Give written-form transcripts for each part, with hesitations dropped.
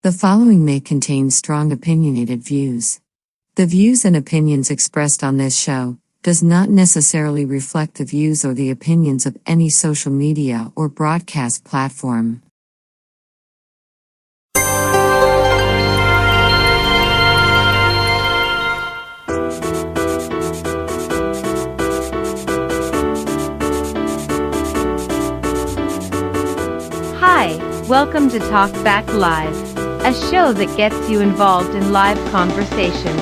The following may contain strong opinionated views. The views and opinions expressed on this show does not necessarily reflect the views or the opinions of any social media or broadcast platform. Hi, welcome to Talk Back Live, a show that gets you involved in live conversations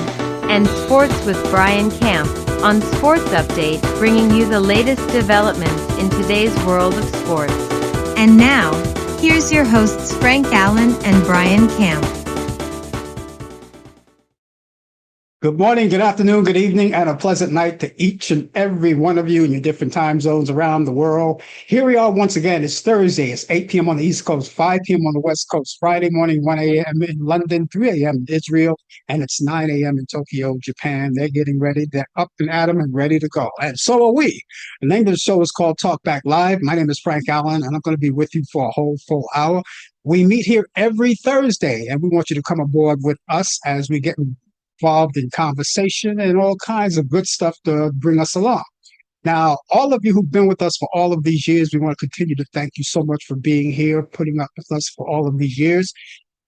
and sports with Brian Camp on Sports Update, bringing you the latest developments in today's world of sports. And now, here's your hosts Frank Allan and Brian Camp. Good morning, good afternoon, good evening, and a pleasant night to each and every one of you in your different time zones around the world. Here we are once again. It's Thursday. It's 8 p.m. on the East Coast, 5 p.m. on the West Coast, Friday morning, 1 a.m. in London, 3 a.m. in Israel, and it's 9 a.m. in Tokyo, Japan. They're getting ready. They're up and at 'em and ready to go. And so are we. The name of the show is called Talk Back Live. My name is Frank Allan, and I'm going to be with you for a whole full hour. We meet here every Thursday, and we want you to come aboard with us as we get involved in conversation and all kinds of good stuff to bring us along. Now, all of you who've been with us for all of these years, we want to continue to thank you so much for being here, putting up with us for all of these years.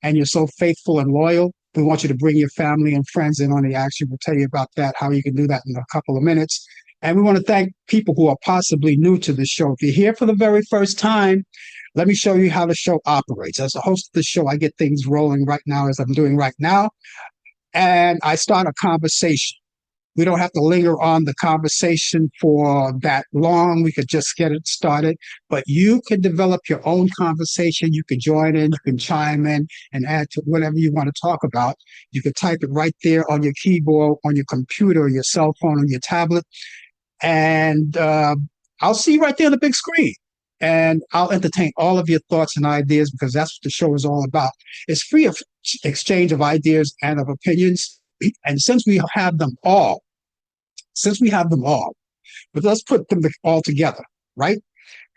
And you're so faithful and loyal. We want you to bring your family and friends in on the action. We'll tell you about that, how you can do that in a couple of minutes. And we want to thank people who are possibly new to the show. If you're here for the very first time, let me show you how the show operates. As the host of the show, I get things rolling right now as I'm doing right now. And I start a conversation. We don't have to linger on the conversation for that long. We could just get it started. But you can develop your own conversation. You can join in, you can chime in and add to whatever you want to talk about. You can type it right there on your keyboard, on your computer, your cell phone, on your tablet. And I'll see you right there on the big screen. And I'll entertain all of your thoughts and ideas because that's what the show is all about. It's free of exchange of ideas and of opinions. And since we have them all, but let's put them all together, right?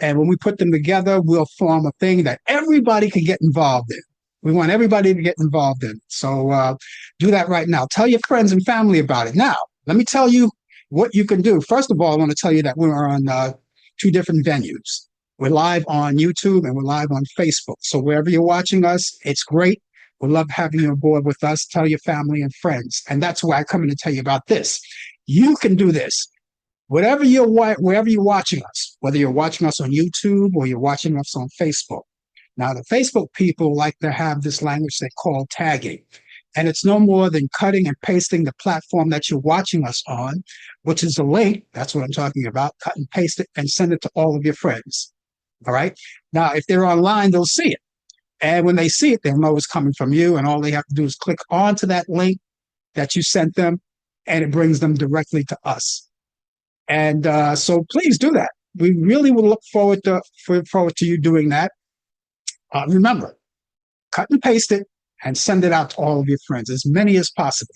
And when we put them together, we'll form a thing that everybody can get involved in. We want everybody to get involved in. So do that right now. Tell your friends and family about it. Now, let me tell you what you can do. First of all, I want to tell you that we're on two different venues. We're live on YouTube and we're live on Facebook. So wherever you're watching us, it's great. We love having you aboard with us. Tell your family and friends. And that's why I come in to tell you about this. You can do this. Wherever you're watching us, whether you're watching us on YouTube or you're watching us on Facebook. Now, the Facebook people like to have this language they call tagging. And it's no more than cutting and pasting the platform that you're watching us on, which is a link. That's what I'm talking about. Cut and paste it and send it to all of your friends. All right. Now, if they're online, they'll see it. And when they see it, they'll know it's coming from you. And all they have to do is click onto that link that you sent them, and it brings them directly to us. And so please do that. We really will look forward to you doing that. Remember, cut and paste it and send it out to all of your friends, as many as possible.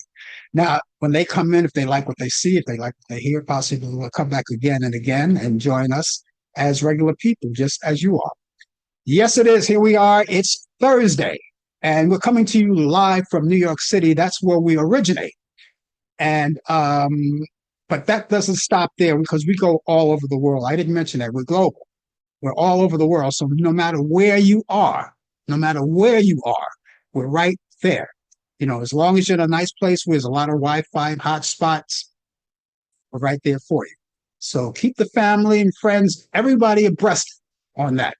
Now, when they come in, if they like what they see, if they like what they hear, possibly they'll come back again and again and join us as regular people, just as you are. Yes, it is. Here we are. It's Thursday, and we're coming to you live from New York City. That's where we originate. And but that doesn't stop there because we go all over the world. I didn't mention that. We're global. We're all over the world. So no matter where you are, we're right there. You know, as long as you're in a nice place where there's a lot of Wi-Fi and hot spots, we're right there for you. So keep the family and friends, everybody abreast on that.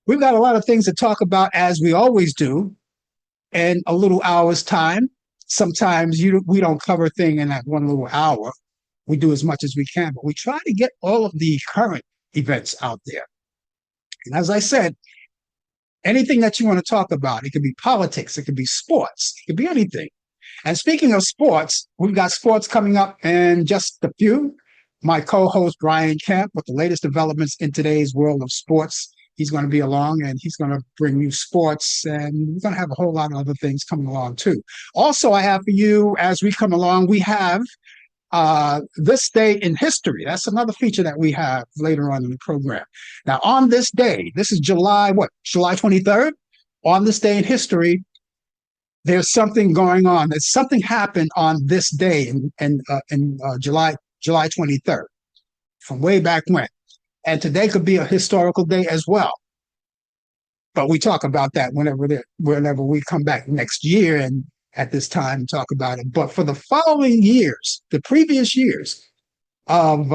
We've got a lot of things to talk about, as we always do, in a little hour's time. Sometimes we don't cover a thing in that one little hour. We do as much as we can, but we try to get all of the current events out there. And as I said, anything that you want to talk about, it could be politics, it could be sports, it could be anything. And speaking of sports, we've got sports coming up in just a few. My co-host, Brian Camp, with the latest developments in today's world of sports. He's going to be along and he's going to bring you sports, and we're going to have a whole lot of other things coming along too. Also, I have for you, as we come along, we have this day in history. That's another feature that we have later on in the program. Now, on this day, this is July 23rd. On this day in history, there's something going on. There's something happened on this day in July 23rd, from way back when. And today could be a historical day as well. But we talk about that whenever we come back next year and at this time talk about it. But for the following years, the previous years of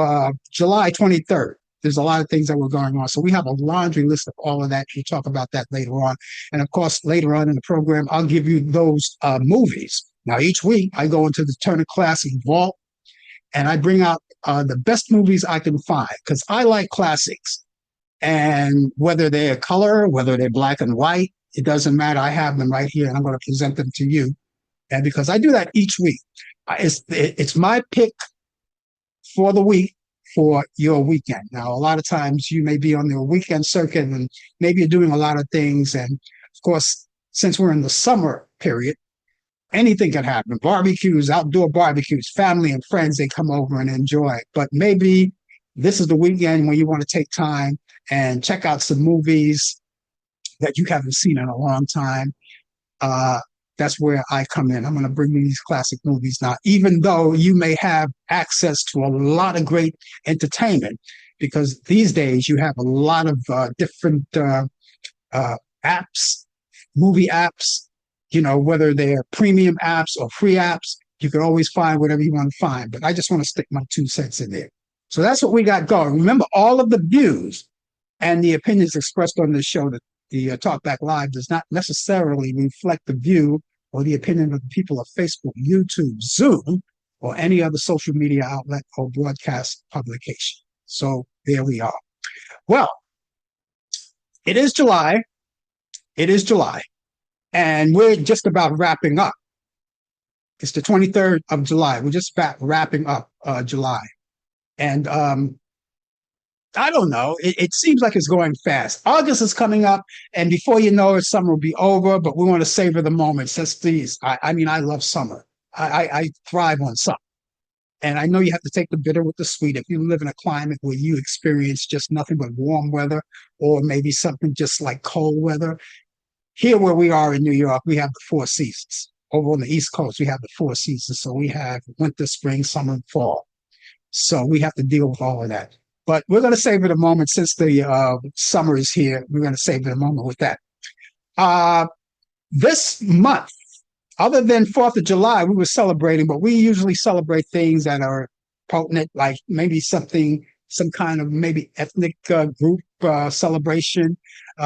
July 23rd, there's a lot of things that were going on. So we have a laundry list of all of that. We'll talk about that later on. And of course, later on in the program, I'll give you those movies. Now, each week, I go into the Turner Classic Vault and I bring out the best movies I can find because I like classics. And whether they're color, whether they're black and white, it doesn't matter. I have them right here and I'm going to present them to you. And because I do that each week, it's my pick for the week for your weekend. Now, a lot of times you may be on the weekend circuit and maybe you're doing a lot of things. And of course, since we're in the summer period, anything can happen. Barbecues, outdoor barbecues, family and friends, they come over and enjoy. But maybe this is the weekend when you want to take time and check out some movies that you haven't seen in a long time. That's where I come in. I'm going to bring you these classic movies now, even though you may have access to a lot of great entertainment, because these days you have a lot of different apps, movie apps, whether they're premium apps or free apps. You can always find whatever you want to find, but I just want to stick my 2 cents in there. So that's what we got going. Remember, all of the views and the opinions expressed on this show, that the Talk Back Live, does not necessarily reflect the view or the opinion of the people of Facebook, YouTube, Zoom, or any other social media outlet or broadcast publication. So there we are. Well, it is July. It is July. And we're just about wrapping up. It's the 23rd of July. We're just about wrapping up July. And I don't know. It seems like it's going fast. August is coming up, and before you know it, summer will be over, but we want to savor the moments. That's these. I mean, I love summer. I thrive on summer. And I know you have to take the bitter with the sweet. If you live in a climate where you experience just nothing but warm weather, or maybe something just like cold weather, here where we are in New York, we have the 4 seasons. Over on the East Coast, we have the 4 seasons. So we have winter, spring, summer, and fall. So we have to deal with all of that. But we're going to savor the moment since the summer is here. We're going to savor the moment with that. This month, other than 4th of July, we were celebrating, but we usually celebrate things that are potent, like maybe some kind of maybe ethnic group celebration.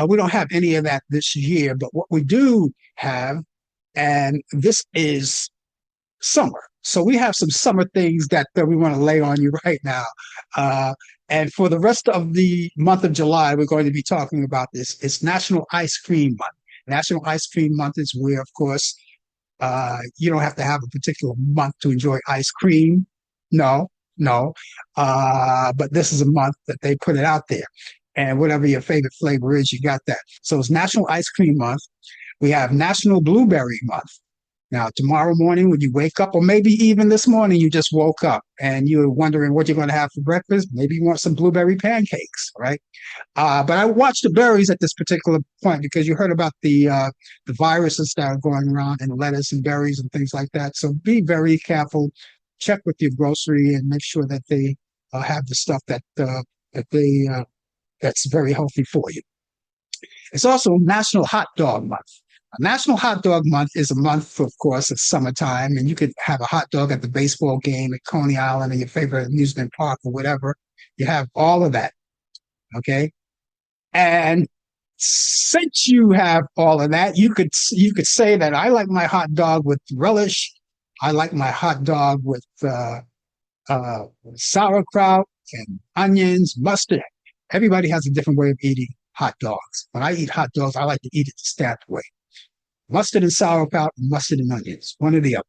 We don't have any of that this year, but what we do have, and this is summer. So we have some summer things that we want to lay on you right now. And for the rest of the month of July, we're going to be talking about this. It's National Ice Cream Month. National Ice Cream Month is where, of course, you don't have to have a particular month to enjoy ice cream. No. But this is a month that they put it out there. And whatever your favorite flavor is, you got that. So it's National Ice Cream Month. We have National Blueberry Month. Now, tomorrow morning when you wake up, or maybe even this morning you just woke up and you're wondering what you're going to have for breakfast, maybe you want some blueberry pancakes, right? But I watch the berries at this particular point because you heard about the viruses that are going around in lettuce and berries and things like that. So be very careful. Check with your grocery and make sure that they have the stuff that's very healthy for you. It's also National Hot Dog Month. National Hot Dog Month is a month, of course, it's summertime, and you could have a hot dog at the baseball game at Coney Island or your favorite amusement park or whatever. You have all of that, okay? And since you have all of that, you could say that I like my hot dog with relish. I like my hot dog with sauerkraut and onions, mustard. Everybody has a different way of eating hot dogs. When I eat hot dogs, I like to eat it the standard way. Mustard and sauerkraut, mustard and onions, one or the other.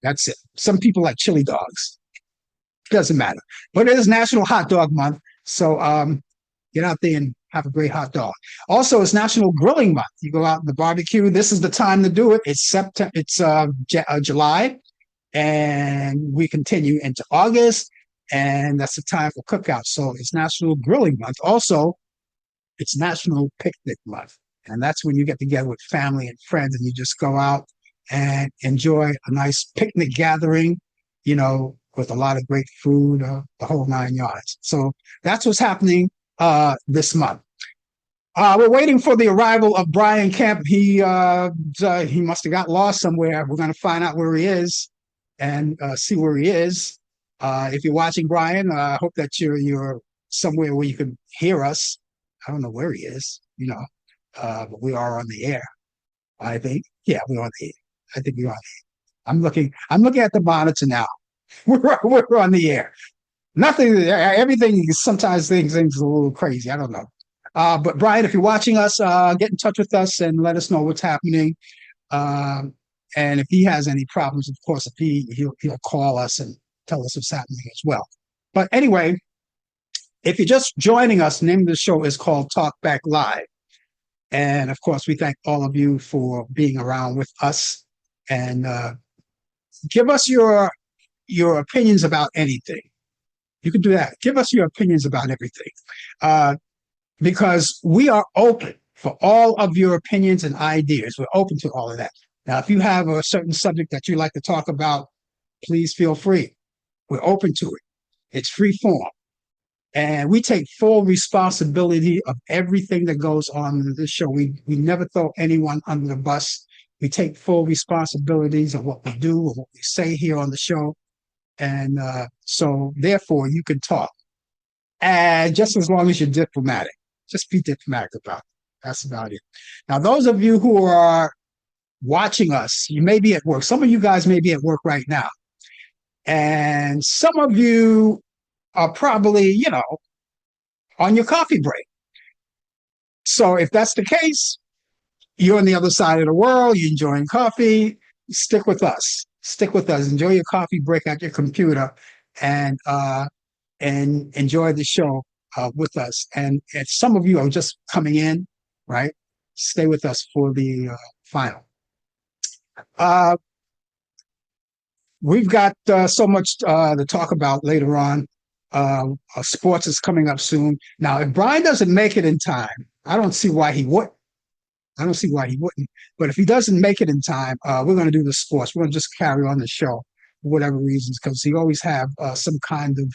That's it. Some people like chili dogs. Doesn't matter. But it is National Hot Dog Month, so get out there and have a great hot dog. Also, it's National Grilling Month. You go out in the barbecue. This is the time to do it. It's September. It's July, and we continue into August, and that's the time for cookouts. So it's National Grilling Month. Also, it's National Picnic Month. And that's when you get together with family and friends and you just go out and enjoy a nice picnic gathering, with a lot of great food, the whole 9 yards. So that's what's happening this month. We're waiting for the arrival of Brian Kemp. He must have got lost somewhere. We're going to find out where he is and see where he is. If you're watching Brian, I hope that you're somewhere where you can hear us. I don't know where he is, but we are on the air. I think, yeah, we're on the air. I think we're on the air. I'm looking at the monitor now. We're on the air. Nothing, everything. Sometimes things are a little crazy. I don't know. But Brian, if you're watching us, get in touch with us and let us know what's happening. And if he has any problems, of course, he'll call us and tell us what's happening as well. But anyway, if you're just joining us, the name of the show is called Talk Back Live. And of course, we thank all of you for being around with us and give us your opinions about anything. You can do that. Give us your opinions about everything. Because we are open for all of your opinions and ideas. We're open to all of that. Now, if you have a certain subject that you like to talk about, please feel free. We're open to it. It's free form. And we take full responsibility of everything that goes on in this show. We never throw anyone under the bus. We take full responsibilities of what we do or what we say here on the show. And so, therefore, you can talk. And just as long as you're diplomatic. Just be diplomatic about it. That's about it. Now, those of you who are watching us, you may be at work. Some of you guys may be at work right now. And some of you are probably, on your coffee break. So if that's the case, you're on the other side of the world, you're enjoying coffee, stick with us. Stick with us. Enjoy your coffee break at your computer and enjoy the show with us. And if some of you are just coming in, right, stay with us for the final. We've got so much to talk about later on. Sports is coming up soon. Now, if Brian doesn't make it in time, I don't see why he wouldn't. But if he doesn't make it in time, we're going to do the sports. We're going to just carry on the show for whatever reasons, because he always have some kind of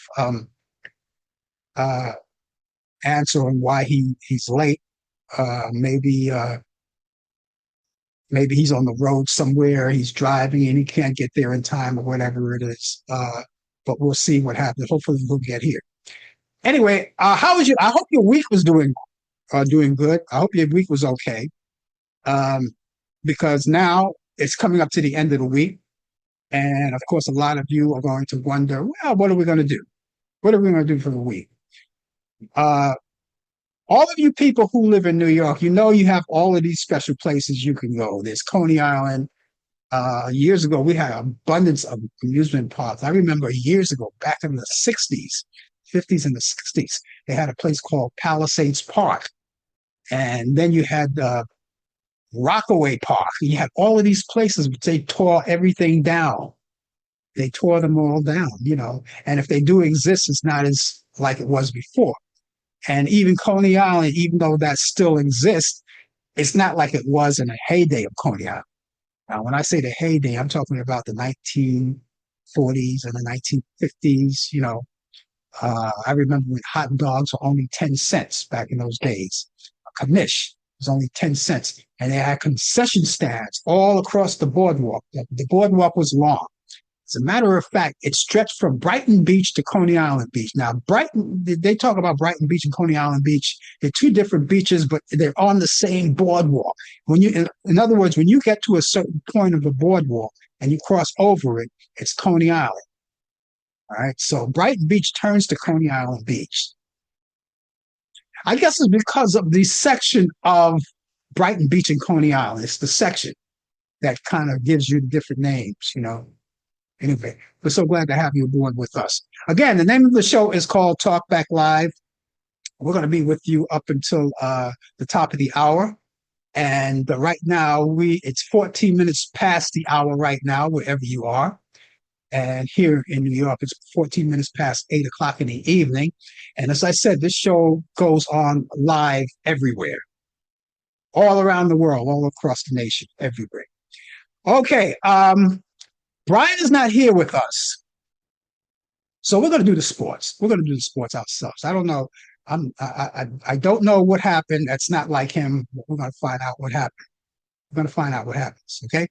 answer on why he's late. Maybe he's on the road somewhere, he's driving and he can't get there in time or whatever it is. But we'll see what happens. Hopefully he'll get here. Anyway, how was I hope your week was doing good. I hope your week was okay. Because now it's coming up to the end of the week. And of course, a lot of you are going to wonder, well, what are we going to do? What are we going to do for the week? All of you people who live in New York, you have all of these special places you can go. There's Coney Island. Years ago, we had an abundance of amusement parks. I remember years ago, back in the 60s, 50s and the 60s, they had a place called Palisades Park. And then you had Rockaway Park. You had all of these places, but they tore everything down. They tore them all down, and if they do exist, it's not as like it was before. And even Coney Island, even though that still exists, it's not like it was in the heyday of Coney Island. Now, when I say the heyday, I'm talking about the 1940s and the 1950s. I remember when hot dogs were only 10 cents back in those days. A knish was only 10 cents. And they had concession stands all across the boardwalk. The boardwalk was long. As a matter of fact, it stretched from Brighton Beach to Coney Island Beach. Now, they talk about Brighton Beach and Coney Island Beach. They're two different beaches, but they're on the same boardwalk. In other words, when you get to a certain point of the boardwalk and you cross over it, it's Coney Island. All right. So Brighton Beach turns to Coney Island Beach. I guess it's because of the section of Brighton Beach and Coney Island. It's the section that kind of gives you the different names, Anyway, we're so glad to have you aboard with us. Again, the name of the show is called Talk Back Live. We're going to be with you up until the top of the hour. And right now, it's 14 minutes past the hour right now, wherever you are. And here in New York, it's 14 minutes past 8 o'clock in the evening. And as I said, this show goes on live everywhere, all around the world, all across the nation, everywhere. Okay, Brian is not here with us, so we're going to do the sports. We're going to do the sports ourselves. I don't know. I don't know what happened. That's not like him. But we're going to find out what happened. We're going to find out what happens. Okay.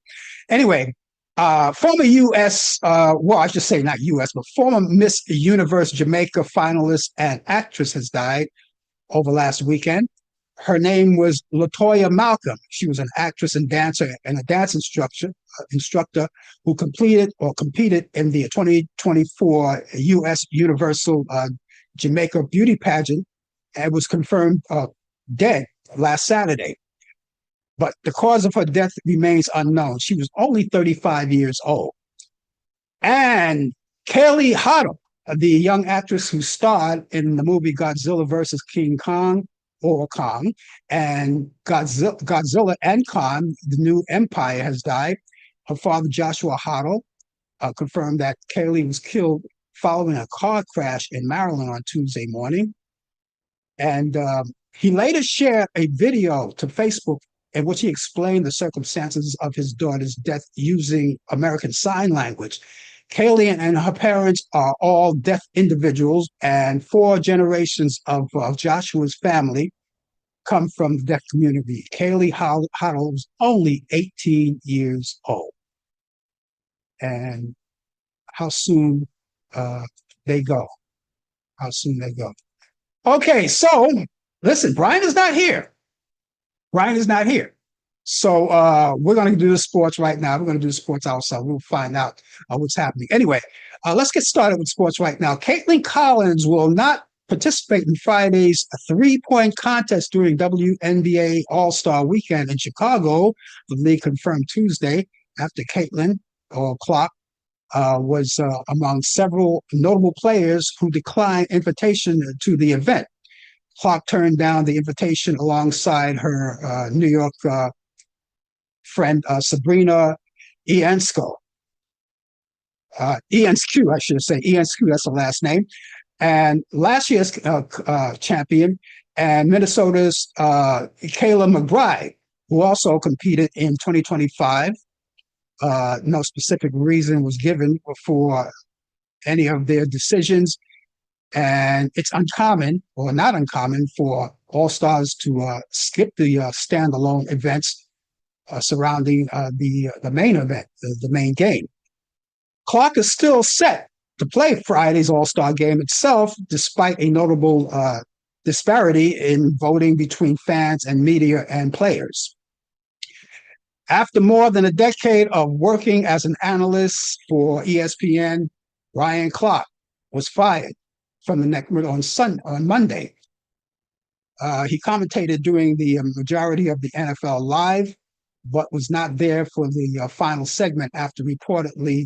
Anyway, former U.S. Well, I should say not U.S., but former Miss Universe Jamaica finalist and actress has died over last weekend. Her name was Latoya Malcolm. She was an actress and dancer and a dance instructor who completed or competed in the 2024 U.S. Universal Jamaica Beauty Pageant and was confirmed dead last Saturday. But the cause of her death remains unknown. She was only 35 years old. And Kaylee Huddle, the young actress who starred in the movie Godzilla versus King Kong or Kong, and Godzilla and Kong, the new empire, has died. Her father, Joshua Huddle, confirmed that Kaylee was killed following a car crash in Maryland on Tuesday morning. And he later shared a video to Facebook in which he explained the circumstances of his daughter's death using American Sign Language. Kaylee and her parents are all deaf individuals, and 4 generations of Joshua's family come from the deaf community. Kaylee Huddle was only 18 years old. And how soon they go. How soon they go. Okay, so listen, Brian is not here. Brian is not here. So we're going to do the sports right now. We're going to do the sports ourselves. We'll find out what's happening. Anyway, let's get started with sports right now. Caitlin Collins will not participate in Friday's 3-point contest during WNBA All-Star Weekend in Chicago. The league confirmed Tuesday after Caitlin, or Clark, was among several notable players who declined invitation to the event. Clark turned down the invitation alongside her New York friend Sabrina Ionescu. Ionescu, I should say. Ionescu, that's the last name. And last year's champion and Minnesota's Kayla McBride, who also competed in 2025. No specific reason was given for any of their decisions. And it's uncommon, or not uncommon, for all-stars to skip the standalone events surrounding the main event, the main game. Clark is still set to play Friday's All-Star game itself, despite a notable disparity in voting between fans and media and players. After more than a decade of working as an analyst for ESPN, Ryan Clark was fired from the network on Monday. He commentated during the majority of the NFL Live, but was not there for the final segment after reportedly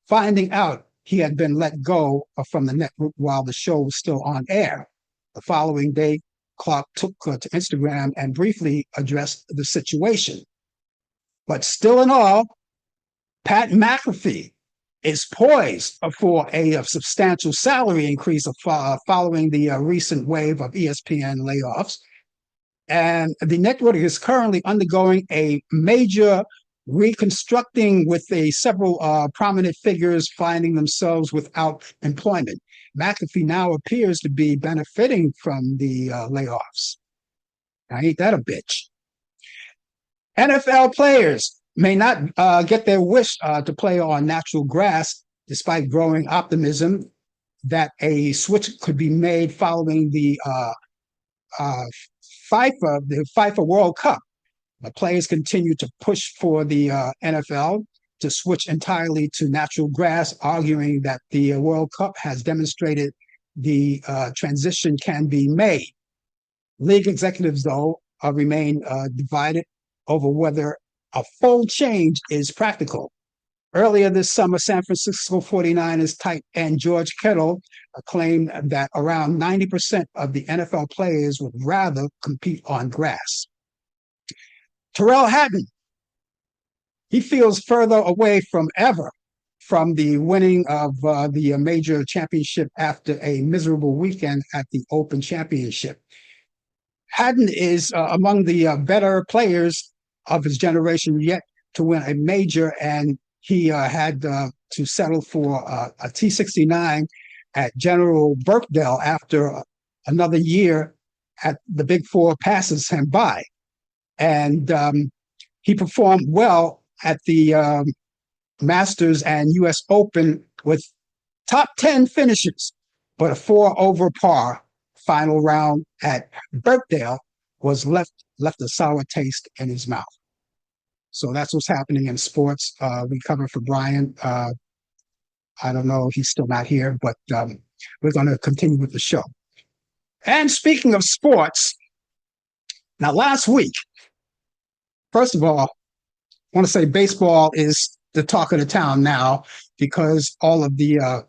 finding out he had been let go from the network while the show was still on air. The following day, Clark took to Instagram and briefly addressed the situation. But still in all, Pat McAfee is poised for a substantial salary increase following the recent wave of ESPN layoffs. And the network is currently undergoing a major reconstructing with several prominent figures finding themselves without employment. McAfee now appears to be benefiting from the layoffs. Now, ain't that a bitch? NFL players may not get their wish to play on natural grass, despite growing optimism that a switch could be made following the FIFA World Cup. The players continue to push for the NFL to switch entirely to natural grass, arguing that the World Cup has demonstrated the transition can be made. League executives, though, remain divided over whether a full change is practical. Earlier this summer, San Francisco 49ers tight end George Kittle claimed that around 90% of the NFL players would rather compete on grass. Terrell Hatton, he feels further away from ever from the winning of the major championship after a miserable weekend at the Open Championship. Hatton is among the better players of his generation, yet to win a major, and he had to settle for a T69 at General Birkdale after another year at the Big Four passes him by. And he performed well at the Masters and U.S. Open with top 10 finishes, but a 4 over par final round at Birkdale was left a sour taste in his mouth. So that's what's happening in sports. We cover for Brian. I don't know, he's still not here, but we're going to continue with the show. And speaking of sports, now last week, first of all, I want to say baseball is the talk of the town now because all of the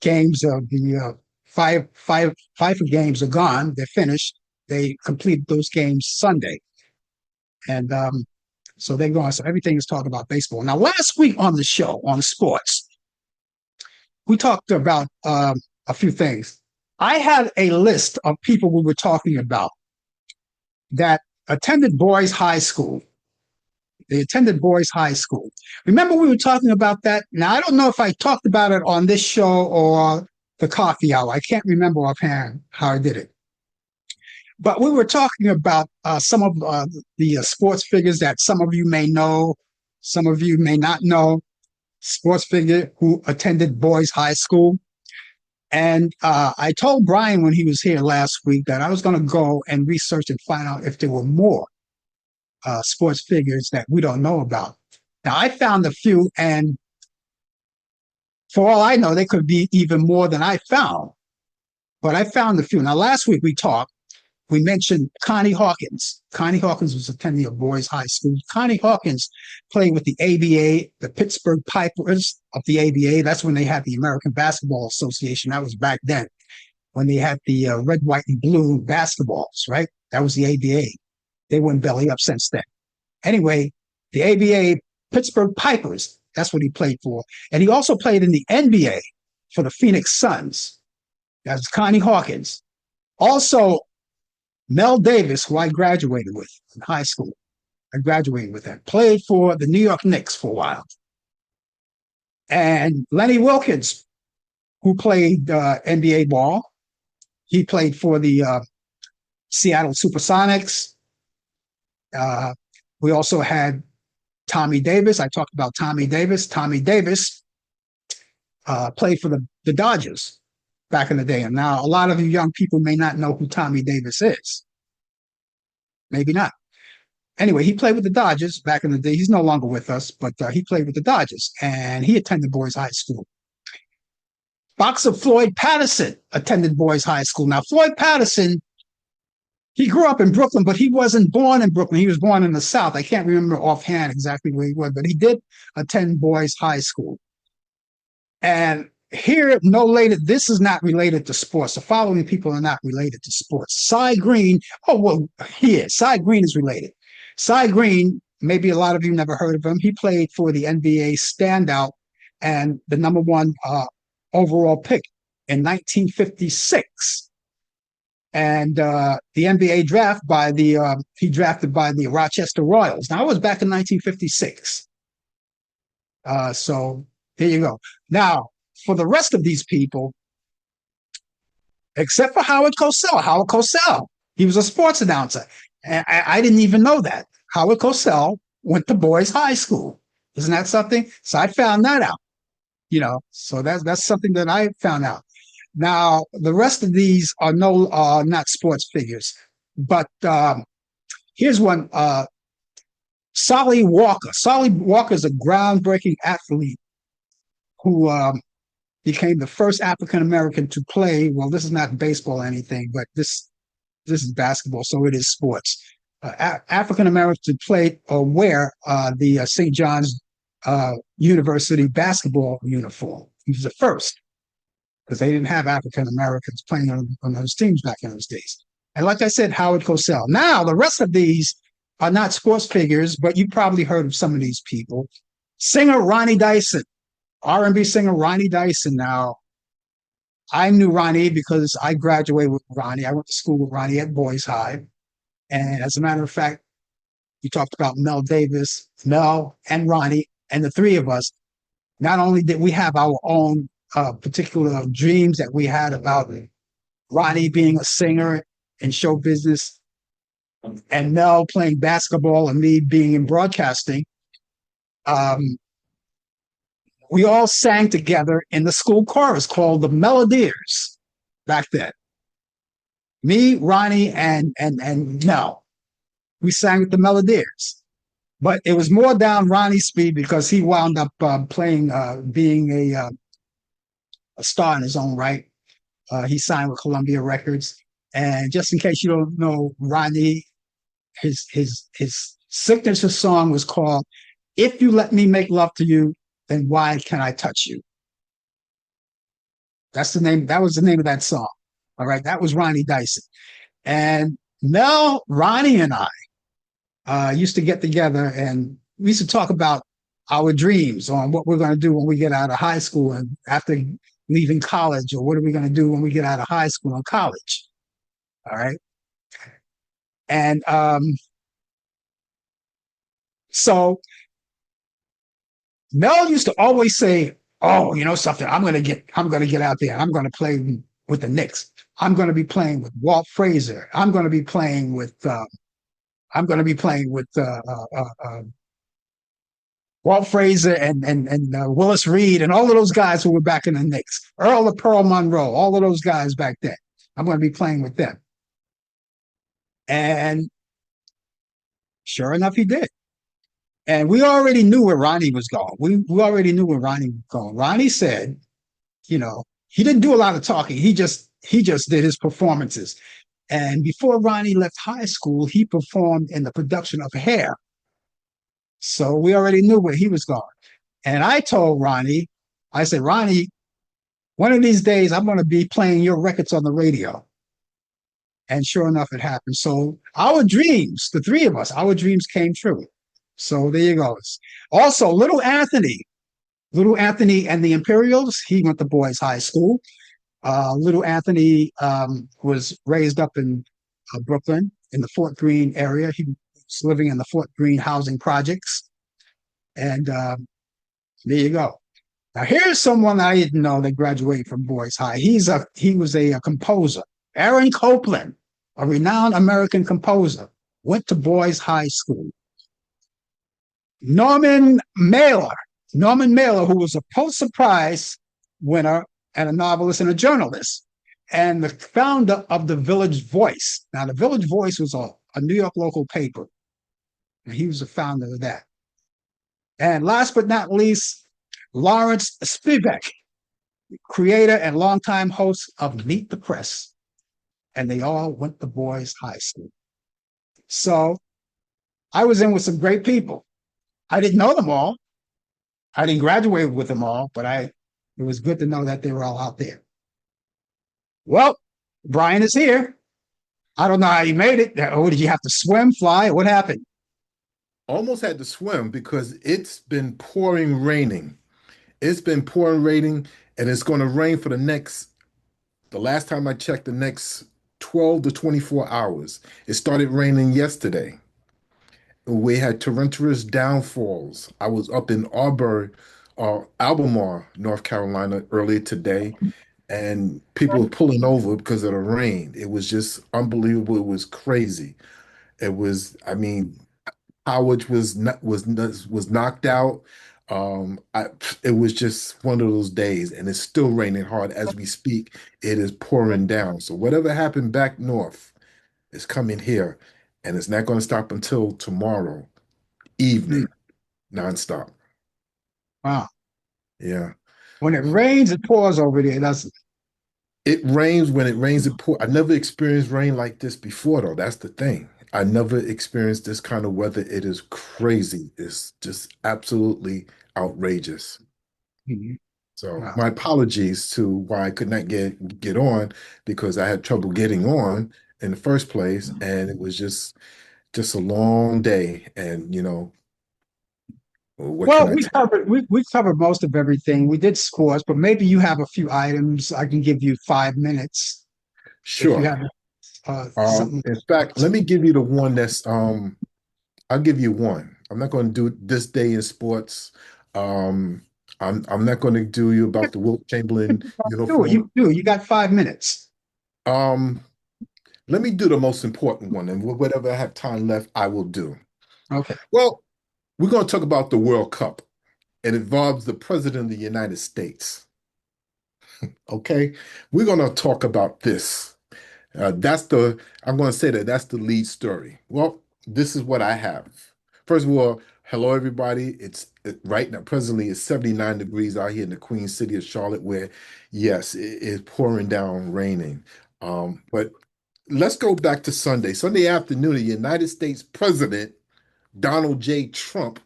games of the FIFA games are gone. They're finished. They completed those games Sunday. And so they're going. So everything is talking about baseball. Now, last week on the show, on sports, we talked about a few things. I had a list of people we were talking about that attended boys' high school. They attended boys' high school. Remember we were talking about that? Now, I don't know if I talked about it on this show or the coffee hour. I can't remember offhand how I did it. But we were talking about some of the sports figures that some of you may know, some of you may not know, sports figure who attended boys' high school. And I told Brian when he was here last week that I was going to go and research and find out if there were more sports figures that we don't know about. Now, I found a few, and for all I know, they could be even more than I found. But I found a few. Now, last week we mentioned Connie Hawkins. Connie Hawkins was attending a boys' high school. Connie Hawkins played with the ABA, the Pittsburgh Pipers of the ABA. That's when they had the American Basketball Association. That was back then, when they had the red, white, and blue basketballs, right? That was the ABA. They went belly up since then. Anyway, the ABA Pittsburgh Pipers, that's what he played for. And he also played in the NBA for the Phoenix Suns. That's Connie Hawkins. Also, Mel Davis, who I graduated with in high school. I graduated with him. Played for the New York Knicks for a while. And Lenny Wilkins, who played NBA ball. He played for the Seattle Supersonics. We also had Tommy Davis. I talked about Tommy Davis. Tommy Davis played for the Dodgers back in the day. And now a lot of you young people may not know who Tommy Davis is. Maybe not. Anyway, he played with the Dodgers back in the day. He's no longer with us, but he played with the Dodgers, and he attended boys' high school. Boxer Floyd Patterson attended boys' high school. Now, Floyd Patterson, he grew up in Brooklyn, but he wasn't born in Brooklyn. He was born in the South. I can't remember offhand exactly where he was, but he did attend boys' high school. And here, no later, this is not related to sports. The following people are not related to sports. Cy Green, Cy Green is related. Cy Green, maybe a lot of you never heard of him. He played for the NBA standout and the number one overall pick in 1956. And the NBA draft he drafted by the Rochester Royals. Now, it was back in 1956. So there you go. Now, for the rest of these people, except for Howard Cosell, he was a sports announcer. And I didn't even know that. Howard Cosell went to boys' high school. Isn't that something? So I found that out. So that's something that I found out. Now, the rest of these are not sports figures. But here's one. Solly Walker. Solly Walker is a groundbreaking athlete who became the first African-American to play. Well, this is not baseball or anything, but this is basketball, so it is sports. African-American to play or wear the St. John's University basketball uniform. He was the first, because they didn't have African-Americans playing on those teams back in those days. And like I said, Howard Cosell. Now, the rest of these are not sports figures, but you probably heard of some of these people. Singer Ronnie Dyson. R&B singer Ronnie Dyson. Now, I knew Ronnie because I graduated with Ronnie. I went to school with Ronnie at Boys High. And as a matter of fact, You talked about Mel Davis, Mel and Ronnie, and the three of us. Not only did we have our own particular dreams that we had about Ronnie being a singer in show business, and Mel playing basketball, and me being in broadcasting, um, we all sang together in the school chorus called the Melodiers back then. Me, Ronnie, and Mel. We sang with the Melodiers. But it was more down Ronnie's speed because he wound up being a star in his own right. He signed with Columbia Records. And just in case you don't know, Ronnie, his signature song was called "If You Let Me Make Love to You, Then Why Can I Touch You?" That's the name. That was the name of that song. All right, that was Ronnie Dyson. And Mel, Ronnie, and I used to get together and we used to talk about our dreams on what we're going to do when we get out of high school and after leaving college, or what are we going to do when we get out of high school and college. All right. And so Mel used to always say, "Oh, you know something? I'm going to get out there. I'm going to play with the Knicks. I'm going to be playing with Walt Frazier. I'm going to be playing with Walt Frazier and Willis Reed and all of those guys who were back in the Knicks, Earl of Pearl Monroe, all of those guys back then. I'm going to be playing with them." And sure enough, he did. And we already knew where Ronnie was going. We already knew where Ronnie was going. Ronnie said, he didn't do a lot of talking. He just did his performances. And before Ronnie left high school, he performed in the production of Hair. So we already knew where he was going. And I told Ronnie, I said, "Ronnie, one of these days I'm going to be playing your records on the radio." And sure enough, it happened. So our dreams, the three of us, our dreams came true. So there you go. Also, Little Anthony and the Imperials, he went to boys' high school. Little Anthony was raised up in Brooklyn in the Fort Greene area. He was living in the Fort Greene housing projects. And there you go. Now, here's someone I didn't know that graduated from Boys High. He was a composer. Aaron Copland, a renowned American composer, went to Boys High School. Norman Mailer, who was a Pulitzer Prize winner and a novelist and a journalist, and the founder of the Village Voice. Now, the Village Voice was a New York local paper, and he was the founder of that. And last but not least, Lawrence Spivak, creator and longtime host of Meet the Press. And they all went to Boys High School. So I was in with some great people. I didn't know them all. I didn't graduate with them all, but it was good to know that they were all out there. Well, Brian is here. I don't know how you made it. Oh, did you have to swim, fly? What happened? Almost had to swim because it's been pouring raining. It's been pouring raining, and it's going to rain for the last time I checked, the next 12 to 24 hours. It started raining yesterday. We had torrential downfalls. I was up in Albemarle, North Carolina earlier today, and people were pulling over because of the rain. It was just unbelievable. It was crazy. I mean, Howard was knocked out. It was just one of those days, and it's still raining hard as we speak. It is pouring down. So whatever happened back north is coming here, and it's not going to stop until tomorrow evening, nonstop. Wow. Yeah. When it rains, it pours over there, doesn't It rains. When it rains, it pours. I never experienced rain like this before, though. That's the thing. I never experienced this kind of weather. It is crazy. It's just absolutely outrageous. it? Mm-hmm. So Wow. my apologies to why I could not get on because I had trouble getting on in the first place, and it was just a long day. And what Well, can I tell you? we covered most of everything. We did scores, but maybe you have a few items. I can give you 5 minutes if you Sure. have something. In fact, let me give you the one that's I'll give you one. I'm not going to do this day in sports. Um, I'm not going to do you about the Wilt Chamberlain Do it. uniform. You do it. You got 5 minutes. Um, Let me do the most important one, and whatever I have time left, I will do. Okay. Well, we're going to talk about the World Cup. It involves the President of the United States. Okay, we're going to talk about this. I'm going to say that that's the lead story. Well, this is what I have. First of all, hello, everybody. Right now, presently, it's 79 degrees out here in the Queen City of Charlotte, where, yes, it's pouring down, raining. But let's go back to Sunday. Sunday afternoon, the United States President Donald J. Trump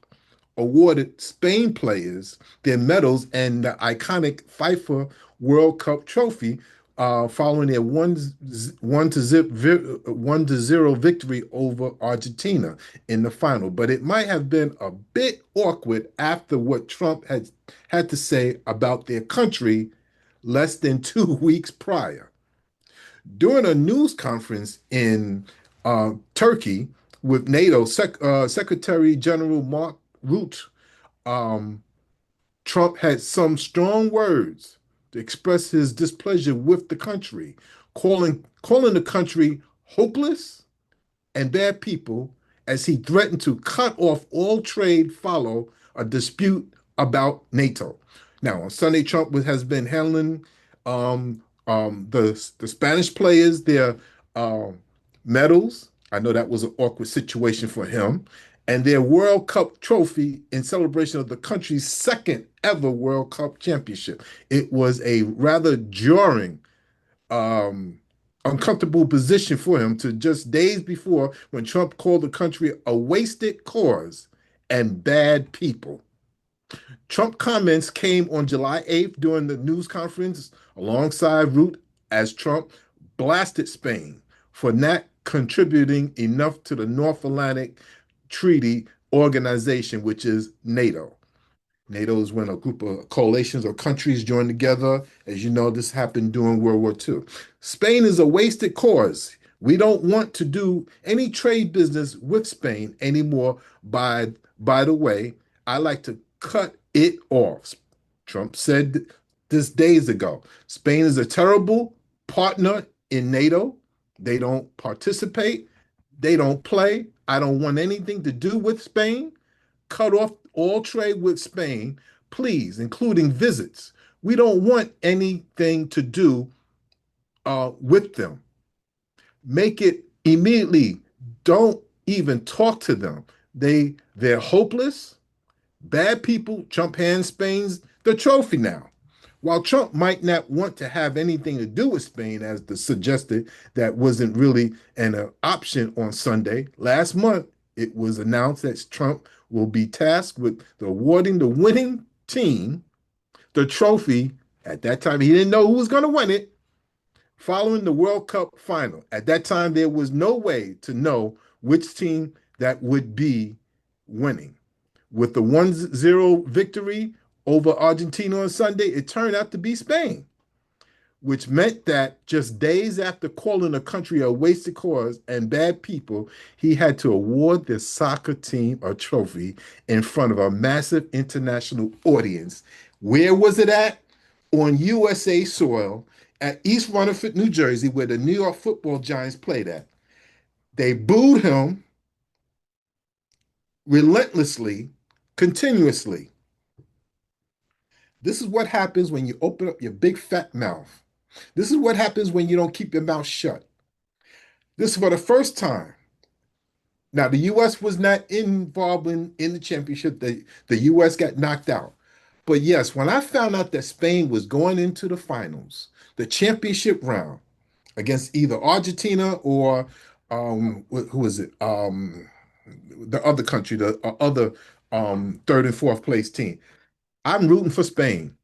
awarded Spain players their medals and the iconic FIFA World Cup trophy following their 1-0 victory over Argentina in the final. But it might have been a bit awkward after what Trump had to say about their country less than 2 weeks prior. During a news conference in Turkey with NATO Secretary General Mark Rutte, um, Trump had some strong words to express his displeasure with the country, calling the country hopeless and bad people as he threatened to cut off all trade follow a dispute about NATO. Now, on Sunday, has been handling the Spanish players their uh, medals. I know that was an awkward situation for him, and their World Cup trophy in celebration of the country's second ever World Cup championship. It was a rather jarring um, uncomfortable position for him to just days before when Trump called the country a wasted cause and bad people. Trump comments came on July 8th during the news conference alongside Root as Trump blasted Spain for not contributing enough to the North Atlantic Treaty Organization, which is NATO. NATO is when a group of coalitions or countries join together. As you know, this happened during World War II. Spain is a wasted cause. We don't want to do any trade business with Spain anymore. By the way, I like to cut it off. Trump said this days ago. Spain is a terrible partner in NATO. They don't participate. They don't play. I don't want anything to do with Spain. Cut off all trade with Spain, please, including visits. We don't want anything to do with them. Make it immediately. Don't even talk to them. They're hopeless, bad people. Trump hands Spain's the trophy now. While Trump might not want to have anything to do with Spain, as the suggested, that wasn't really an option on Sunday. Last month, it was announced that Trump will be tasked with awarding the winning team the trophy. At that time, he didn't know who was going to win it. Following the World Cup final, at that time, there was no way to know which team that would be winning. With the 1-0 victory over Argentina on Sunday, it turned out to be Spain, which meant that just days after calling the country a wasted cause and bad people, he had to award the soccer team a trophy in front of a massive international audience. Where was it at? On USA soil at East Rutherford, New Jersey, where the New York Football Giants played at. They booed him relentlessly, continuously. This is what happens when you open up your big fat mouth. This is what happens when you don't keep your mouth shut. This is for the first time. Now, the U.S. was not involved in the championship. The U.S. got knocked out. But yes, when I found out that Spain was going into the finals, the championship round against either Argentina or who is it? The other country, the other third and fourth place team. I'm rooting for Spain.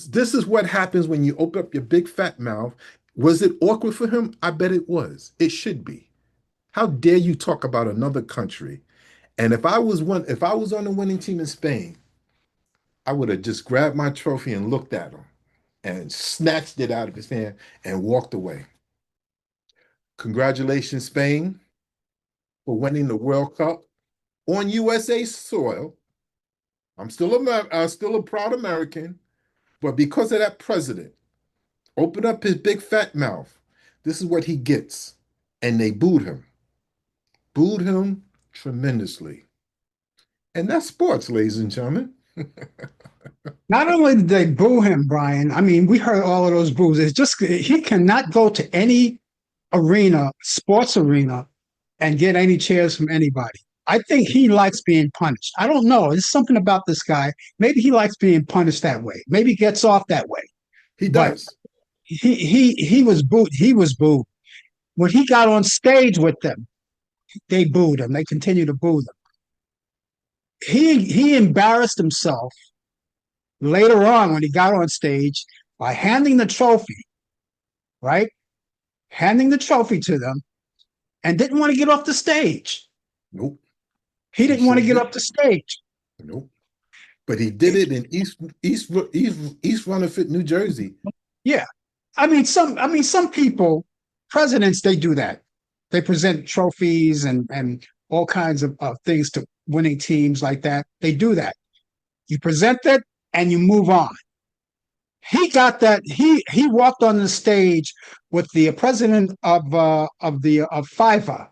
This is what happens when you open up your big fat mouth. Was it awkward for him? I bet it was. It should be. How dare you talk about another country? And if I was on the winning team in Spain, I would have just grabbed my trophy and looked at him and snatched it out of his hand and walked away. Congratulations, Spain. for winning the World Cup on USA soil. I'm still a proud American, but because of that president, opened up his big fat mouth. This is what he gets. And they booed him tremendously. And that's sports, ladies and gentlemen. Not only did they boo him, Brian, I mean, we heard all of those boos. It's just he cannot go to any arena, sports arena, and get any cheers from anybody. I think he likes being punished. I don't know. There's something about this guy. Maybe he likes being punished that way. Maybe he gets off that way. He But does. he was booed. He was booed. When he got on stage with them, they booed him. They continued to boo them. He embarrassed himself later on when he got on stage by handing the trophy, right? Handing the trophy to them and didn't want to get off the stage. Nope. He He didn't want sure to get did. off the stage. Nope. But he did it in East Rutherford, New Jersey. Yeah. I mean some people, presidents, they do that. They present trophies and all kinds of things to winning teams like that. They do that. You present that and you move on. He got that. He walked on the stage with the president of FIFA.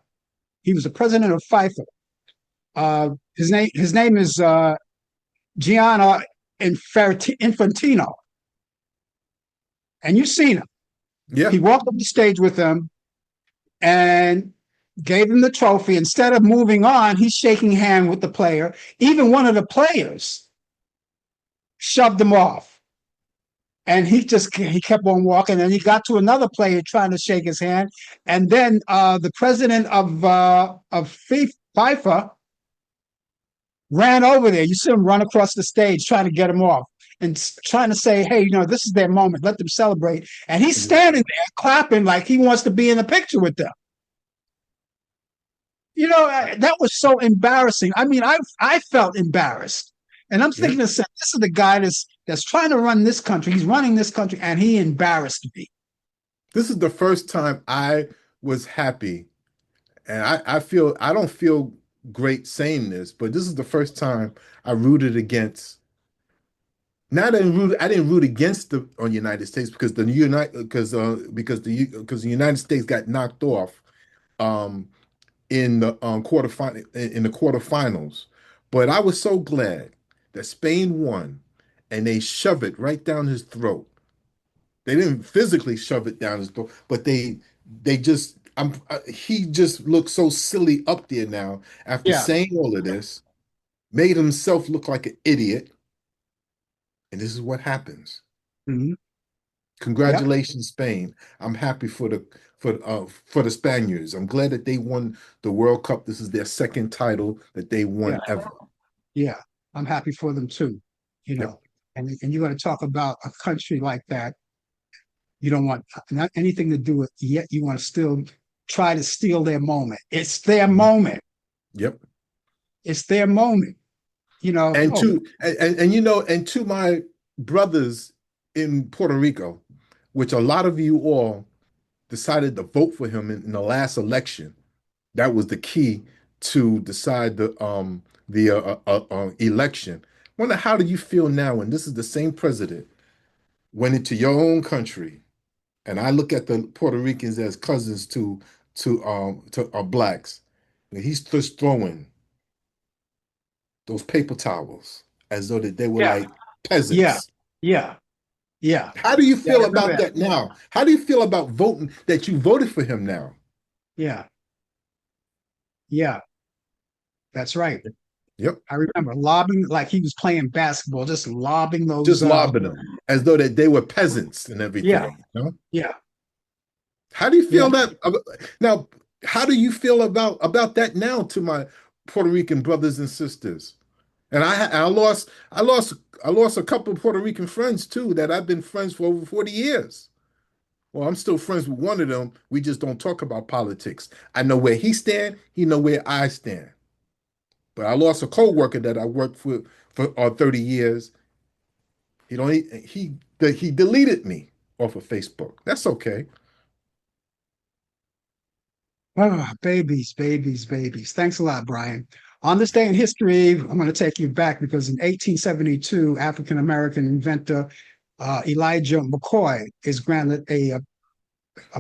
He was the president of FIFA. His name is Gianna Infantino, and you've seen him. Yeah. He walked up the stage with him and gave him the trophy. Instead of moving on, he's shaking hand with the player. Even one of the players shoved him off. And he kept on walking, and he got to another player trying to shake his hand, and then the president of FIFA ran over there. You see him run across the stage trying to get him off and trying to say, "Hey, this is their moment. Let them celebrate." And he's standing there clapping like he wants to be in the picture with them. That was so embarrassing. I mean, I felt embarrassed, and I'm Yeah. thinking to myself, this is the guy that's trying to run this country. He's running this country, and he embarrassed me. This is the first time I was happy. And I feel I don't feel great saying this, but this is the first time I rooted against. Not I didn't root against the on United States because the United because the United States got knocked off um in the quarterfinals. But I was so glad that Spain won and they shove it right down his throat. They didn't physically shove it down his throat, but they just he just looks so silly up there now after Yeah. saying all of this, made himself look like an idiot, and this is what happens. Mhm. Yep. Congratulations, Spain. I'm happy for the Spaniards. I'm glad that they won the World Cup. This is their second title that they Yeah. won ever. Yeah. I'm happy for them too. You Yep. know, and you're going to talk about a country like that. You don't want not anything to do with yet. You want to still try to steal their moment. It's their Mhm. moment. Yep. It's their moment. And Oh, and to my brothers in Puerto Rico, which a lot of you all decided to vote for him in the last election. That was the key to decide the election. Wonder how do you feel now when this is the same president went into your own country, and I look at the Puerto Ricans as cousins to blacks, and he's just throwing those paper towels as though that they were yeah, like yeah, peasants. yeah, yeah, How do you yeah. I feel remember about that. that now? How do you feel about voting that you voted for him now? Yeah, yeah. That's right. Yep. I remember lobbing like he was playing basketball, just lobbing those. Just lobbing them as though that they were peasants and Yeah, everything. You know? yeah, How do you yeah, feel that now? How do you feel about that now to my Puerto Rican brothers and sisters? And I lost a couple of Puerto Rican friends too that I've been friends for over 40 years. Well, I'm still friends with one of them. We just don't talk about politics. I know where he stand. He know where I stand. But I lost a co-worker that I worked for 30 years. He don't he deleted me off of Facebook. That's okay. Oh, babies, babies, babies. Thanks a lot, Brian. On this day in history, I'm going to take you back because in 1872, African American inventor Elijah McCoy is granted a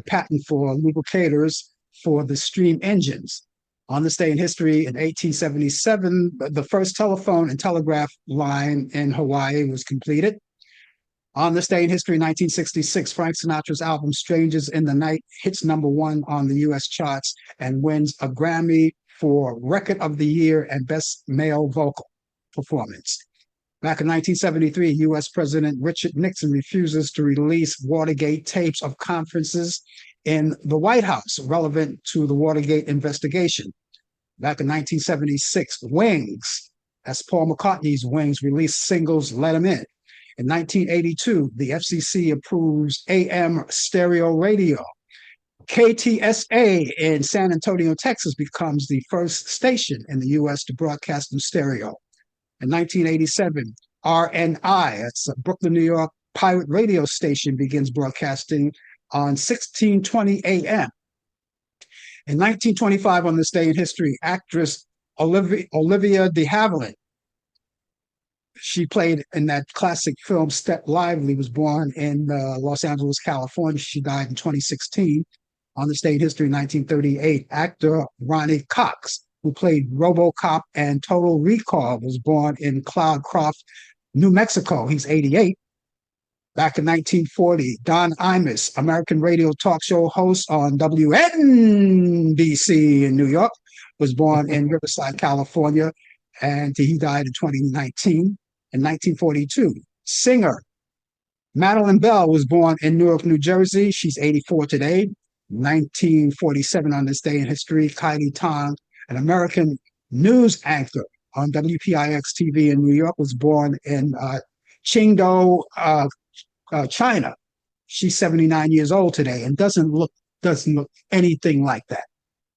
patent for lubricators for the steam engines. On this day in history, in 1877, the first telephone and telegraph line in Hawaii was completed. On this day in history, 1966, Frank Sinatra's album Strangers in the Night hits #1 on the US charts and wins a Grammy for Record of the Year and Best Male Vocal Performance. Back in 1973, US President Richard Nixon refuses to release Watergate tapes of conferences in the White House relevant to the Watergate investigation. Back in 1976, Wings, that's Paul McCartney's Wings, released singles Let 'Em In. In 1982, the FCC approves AM stereo radio. KTSA in San Antonio, Texas becomes the first station in the US to broadcast in stereo. In 1987, RNI, that's a Brooklyn, New York pirate radio station, begins broadcasting on 1620 AM. In 1925, on this day in history, actress Olivia de Havilland, she played in that classic film Step Lively, was born in Los Angeles, California. She died in 2016. On this day in history, 1938, actor Ronnie Cox, who played RoboCop and Total Recall, was born in Cloudcroft, New Mexico. He's 88. Back in 1940, Don Imus, American radio talk show host on WNBC in New York, was born in Riverside, California, and he died in 2019. In 1942, singer Madeline Bell was born in Newark, New Jersey. She's 84 today. 1947, on this day in history, Kylie Tong, an American news anchor on WPIX TV in New York, was born in Qingdao, China. She's 79 years old today and doesn't look anything like that.